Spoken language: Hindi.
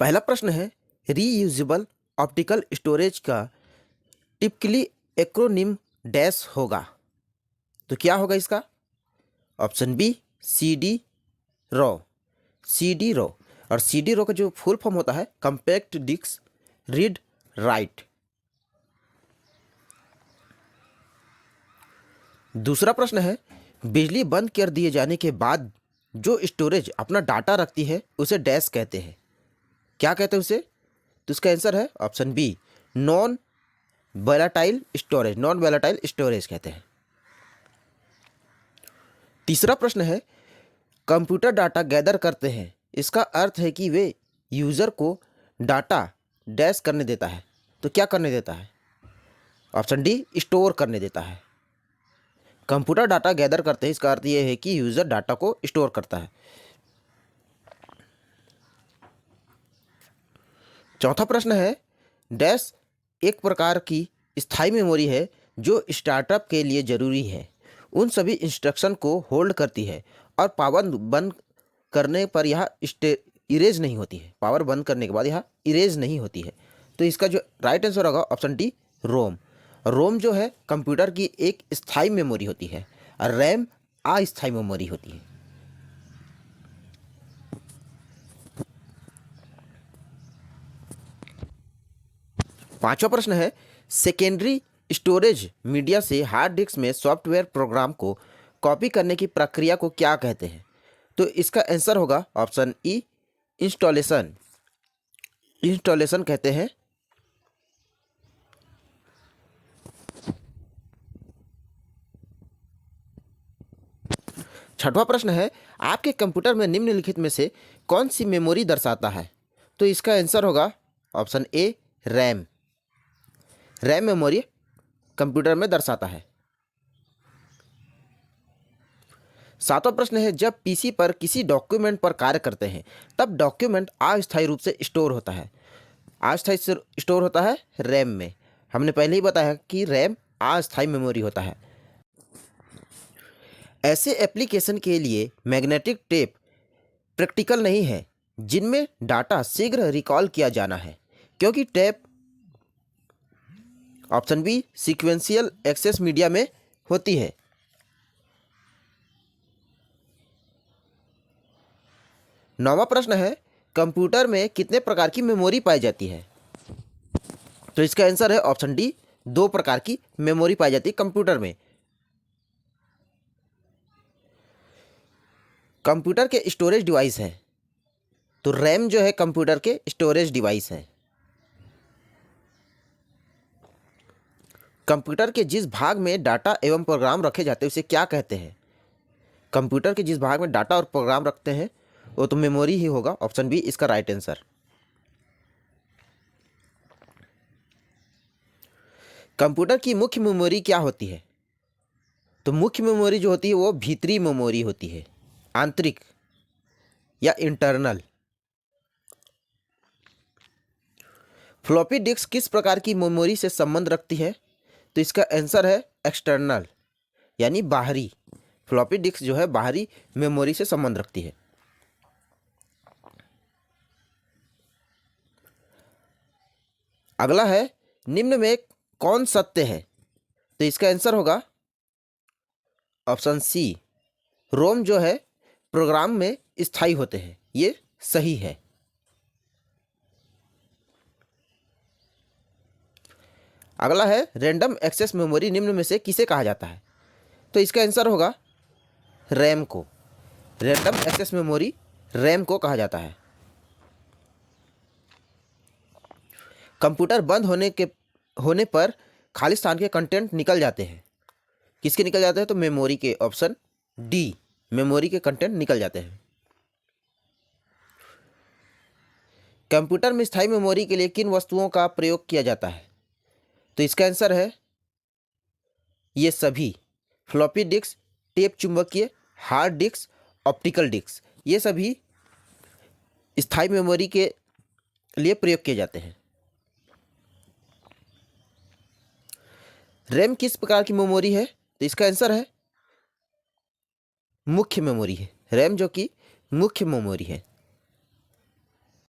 पहला प्रश्न है, रीयूजेबल ऑप्टिकल स्टोरेज का टिपिकली एक्रोनिम डैश होगा। तो क्या होगा इसका? Option B CD raw, CD raw. और CD रॉ का जो फुल फॉर्म होता है कम्पैक्ट डिस्क रीड राइट। दूसरा प्रश्न है, बिजली बंद कर दिए जाने के बाद जो स्टोरेज अपना डाटा रखती है उसे डैश कहते हैं। क्या कहते हैं उसे? तो इसका आंसर है option B non volatile storage, non volatile storage कहते हैं। तीसरा प्रश्न है, कंप्यूटर डाटा गैदर करते हैं, इसका अर्थ है कि वे यूज़र को डाटा डैश करने देता है। तो क्या करने देता है? ऑप्शन डी स्टोर करने देता है। कंप्यूटर डाटा गैदर करते हैं, इसका अर्थ यह है कि यूज़र डाटा को स्टोर करता है। चौथा प्रश्न है, डैश एक प्रकार की स्थायी मेमोरी है जो स्टार्टअप के लिए ज़रूरी है। उन सभी इंस्ट्रक्शन को होल्ड करती है और पावर बंद करने पर यह इरेज नहीं होती है। पावर बंद करने के बाद यह इरेज नहीं होती है। तो इसका जो राइट आंसर होगा ऑप्शन डी रोम। रोम जो है कंप्यूटर की एक स्थायी मेमोरी होती है और रैम अस्थायी मेमोरी होती है। पांचवा प्रश्न है, सेकेंडरी स्टोरेज मीडिया से हार्ड डिस्क में सॉफ्टवेयर प्रोग्राम को कॉपी करने की प्रक्रिया को क्या कहते हैं? तो इसका आंसर होगा ऑप्शन ई इंस्टॉलेशन। इंस्टॉलेशन कहते हैं। छठवां प्रश्न है, आपके कंप्यूटर में निम्नलिखित में से कौन सी मेमोरी दर्शाता है? तो इसका आंसर होगा option A RAM. RAM memory computer में दर्शाता है। सातवां प्रश्न है, जब पीसी पर किसी डॉक्यूमेंट पर कार्य करते हैं तब डॉक्यूमेंट अस्थायी रूप से स्टोर होता है। अस्थायी स्टोर होता है रैम में। हमने पहले ही बताया कि रैम अस्थायी मेमोरी होता है। ऐसे एप्लीकेशन के लिए मैग्नेटिक टेप प्रैक्टिकल नहीं है जिनमें डाटा शीघ्र रिकॉल किया जाना है, क्योंकि tape option B sequential access media में होती है। नौवां प्रश्न है, कंप्यूटर में कितने प्रकार की मेमोरी पाई जाती है? तो इसका आंसर है ऑप्शन डी 2 प्रकार की मेमोरी पाई जाती है कंप्यूटर में। कंप्यूटर के स्टोरेज डिवाइस है, तो रैम जो है कंप्यूटर के स्टोरेज डिवाइस है। कंप्यूटर के जिस भाग में डाटा एवं प्रोग्राम रखे जाते हैं उसे क्या कहते हैं? कंप्यूटर के जिस भाग में डाटा और प्रोग्राम रखते हैं वो तो मेमोरी ही होगा। ऑप्शन बी इसका राइट आंसर। कंप्यूटर की मुख्य मेमोरी क्या होती है? तो मुख्य मेमोरी जो होती है वो भीतरी मेमोरी होती है, आंतरिक या इंटरनल। फ्लॉपी डिस्क किस प्रकार की मेमोरी से संबंध रखती है? तो इसका आंसर है एक्सटर्नल, यानी बाहरी। फ्लॉपी डिस्क जो है बाहरी मेमोरी से संबंध रखती है। अगला है, निम्न में कौन सत्य है? तो इसका आंसर होगा ऑप्शन सी रोम जो है प्रोग्राम में स्थायी होते हैं। ये सही है। अगला है, रैंडम एक्सेस मेमोरी निम्न में से किसे कहा जाता है? तो इसका आंसर होगा रैम को। रैंडम एक्सेस मेमोरी रैम को कहा जाता है। कंप्यूटर बंद होने पर खाली स्थान के कंटेंट निकल जाते हैं। किसके निकल जाते हैं? तो मेमोरी के। ऑप्शन डी मेमोरी के कंटेंट निकल जाते हैं। कंप्यूटर में स्थायी मेमोरी के लिए किन वस्तुओं का प्रयोग किया जाता है? तो इसका आंसर है ये सभी। फ्लॉपी डिस्क, टेप चुंबकीय, हार्ड डिस्क, ऑप्टिकल डिस्क, ये सभी स्थायी मेमोरी के लिए प्रयोग किए जाते हैं। रैम किस प्रकार की मेमोरी है? तो इसका आंसर है मुख्य मेमोरी है। रैम जो कि मुख्य मेमोरी है।